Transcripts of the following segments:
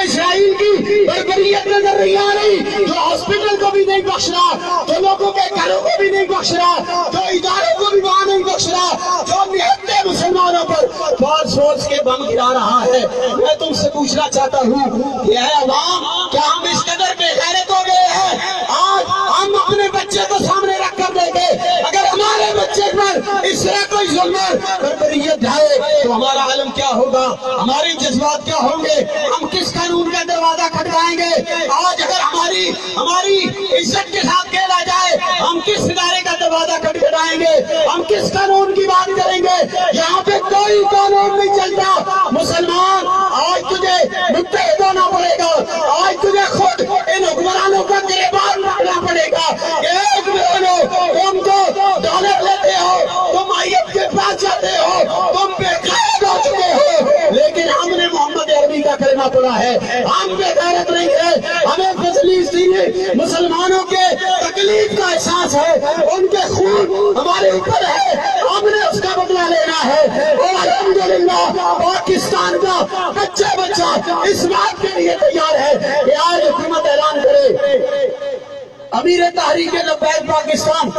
اسرائیل کی بربریت نظر نہیں آ رہی، جو ہاسپٹل کو بھی نہیں بخش رہا، جو لوگوں کے گھروں کو بھی نہیں بخش رہا، جو اداروں کو بھی وہاں نہیں بخش رہا، جو نہتے مسلمانوں پر فورس فورس کے بم گرا رہا ہے۔ میں تم سے پوچھنا چاہتا ہوں کہ اے عوام، کیا ہم اس قدر بے غیرت ہو گئے ہیں؟ آج ہم اپنے بچے کو سامنے رکھ کر دیں گے، اگر ہمارے بچے پر اس طرح کوئی ظلم بربریت ڈھائے تو ہمارا عالم کیا ہوگا، ہمارے جذبات کیا ہوں گے، ہم کس قانون کا دروازہ کھٹکائیں گے؟ آج اگر ہماری عزت کے ساتھ کھیلا جائے، ہم کس ادارے کا دروازہ کھٹکھٹائیں گے؟ ہم کس قانون کی بات کریں گے؟ یہاں پہ کوئی قانون نہیں چلتا۔ مسلمان، آج تجھے متحد ہونا پڑے گا، آج تجھے خود ان حکمرانوں کا گریبان رکھنا پڑے گا۔ ایک حکمرانوں، تم تو ڈالر لیتے ہو، تم آئیت کے پاس جاتے ہو، تم بے قید ہو چکے ہو، لیکن ہم نے محمد عربی کا کلمہ پڑھا ہے، ہم بے غیرت نہیں ہے۔ ہمیں فلسطینی مسلمانوں کے تکلیف کا احساس ہے، ان کے خون ہمارے اوپر ہے، ہم نے اس کا بدلہ لینا ہے۔ اور الحمدللہ پاکستان کا بچہ اس بات کے لیے تیار ہے کہ آج حکومت اعلان کرے۔ امیر تحریک لبیک پاکستان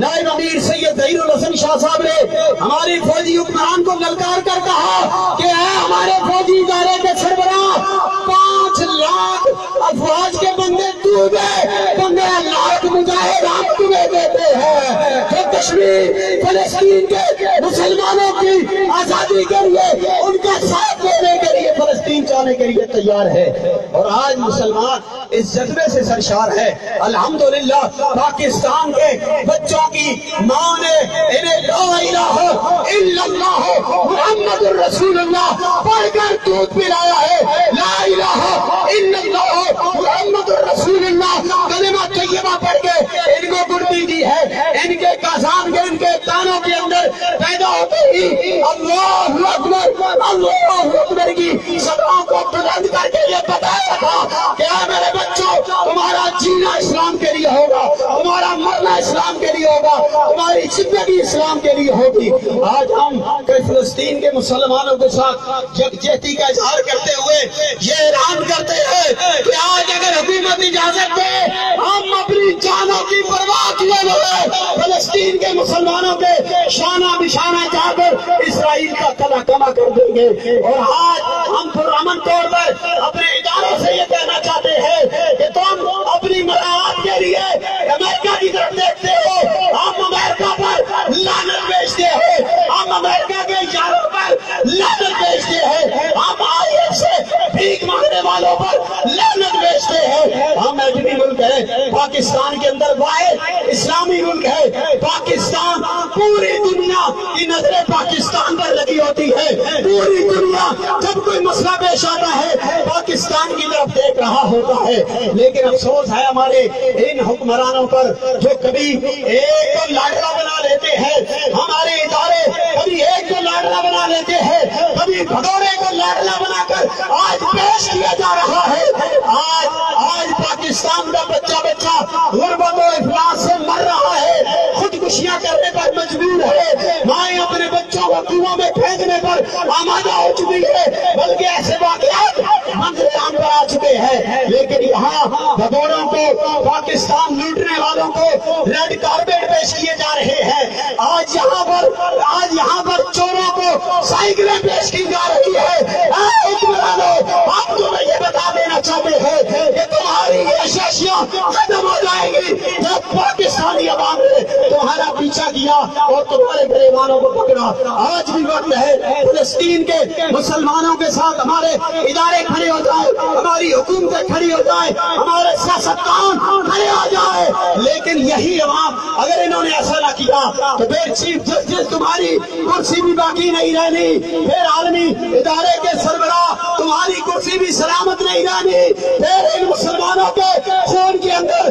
نائب امیر سید ظہیر الحسن شاہ صاحب نے ہماری فوجی حکمران کو للکار کر کہا کہ اے ہمارے فوجی ادارے کے سربراہ، 5 لاکھ افواج کے بندے تو دے، 15 لاکھ مجاہد ہم تمہیں دیتے ہیں، جو کشمیر فلسطین کے مسلمانوں کی آزادی کے لیے ان کا ساتھ دینے کے لیے فلسطین جانے کے لیے تیار ہے۔ اور آج مسلمان اس جذبے سے سرشار ہے۔ الحمدللہ پاکستان کے بچوں کی ماں نے انہیں لا الہ الا اللہ محمد الرسول اللہ پڑھ کر دودھ پلایا ہے۔ لا الہ الا اللہ محمد الرسول اللہ کلمہ طیبہ پڑھ کے ان کو گڑتی دی ہے۔ ان کے کازان کے، ان کے کانوں کے اندر پیدا ہوتے ہی اللہ اکبر کی صداؤں کو بلند کر کے یہ بتایا تھا کہ اے میرے بچوں، تمہارا جینا اسلام کے لیے ہوگا، تمہارا مرنا اسلام کے لیے ہوگا، تمہاری زندگی اسلام کے لیے ہوگی۔ آج ہم فلسطین کے مسلمانوں کے ساتھ یکجہتی کا اظہار کرتے ہوئے یہ اعلان کرتے ہیں کہ آج اگر حکومت اجازت دے، ہم اپنی جانوں کی پرواہ کیے بغیر فلسطین کے مسلمانوں کے شانہ بشانہ جا کر اسرائیل کا کلا کما کر دیں گے۔ اور آج ہم پرامن طور پر اپنے اداروں سے یہ کہنا چاہتے ہیں کہ تم اپنی مراعات کے لیے امریکہ کی طرف دیکھتے ہو، ہم امریکہ پر لعنت بھیجتے ہیں، ہم امریکہ کے اداروں پر لعنت بھیجتے ہیں، ہم آئیت سے بھیک مانگنے والوں پر لعنت بھیجتے ہیں۔ ہم ایٹمی ملک ہے، پاکستان کے اندر واحد اسلامی ملک ہے۔ پاکستان، پوری دنیا کی نظریں پاکستان پر لگی ہوتی ہے، پوری دنیا جب کوئی مسئلہ پیش آتا ہے پاکستان کی طرف دیکھ رہا ہوتا ہے۔ لیکن افسوس ہے ہمارے ان حکمرانوں پر جو کبھی ایک کو لاڈلا بنا لیتے ہیں، ہمارے ادارے کبھی ایک کو لاڈلا بنا لیتے ہیں، کبھی بھگوڑے کو لاڈلا بنا کر آج پیش کیا جا رہا ہے۔ آج پاکستان کا بچہ غربت و افلاس سے مر رہا ہے، خودکشیاں کرنے پر مجبور ہے، مائیں اپنے بچوں کو کنویں میں پھینکنے پر آمادہ ہو چکی ہے، بلکہ ایسے واقعات منظر عام پر آ چکے ہیں۔ لیکن یہاں بھگوڑوں کو، پاکستان لوٹنے والوں کو ریڈ کارپیٹ پیش کیے جا رہے ہیں۔ آج یہاں پر چوروں کو سائیکلیں پیش کی جا رہی ہے۔ اے حکمرانوں، ہم تمہیں یہ بتا دینا چاہتے ہیں کہ تمہاری یہ شاشیاں ختم ہو جائیں گی جب پاکستانی عوام نے تمہارا پیچھا کیا اور تمہارے گریبانوں کو پکڑا۔ آج بھی وقت ہے فلسطین کے مسلمانوں کے ساتھ ہمارے ادارے کھڑے ہو جائیں، ہماری حکومتیں کھڑی ہو جائیں، ہمارے سیاستدان کھڑے ہو جائیں۔ لیکن یہی عوام اگر انہوں نے ایسا نہ کیا تو پھر چیف جسٹس تمہاری کرسی بھی باقی نہیں رہنی، پھر عالمی ادارے کے سربراہ تمہاری کرسی بھی سلامت نہیں رہنی، پھر ان مسلمانوں کے خون کے اندر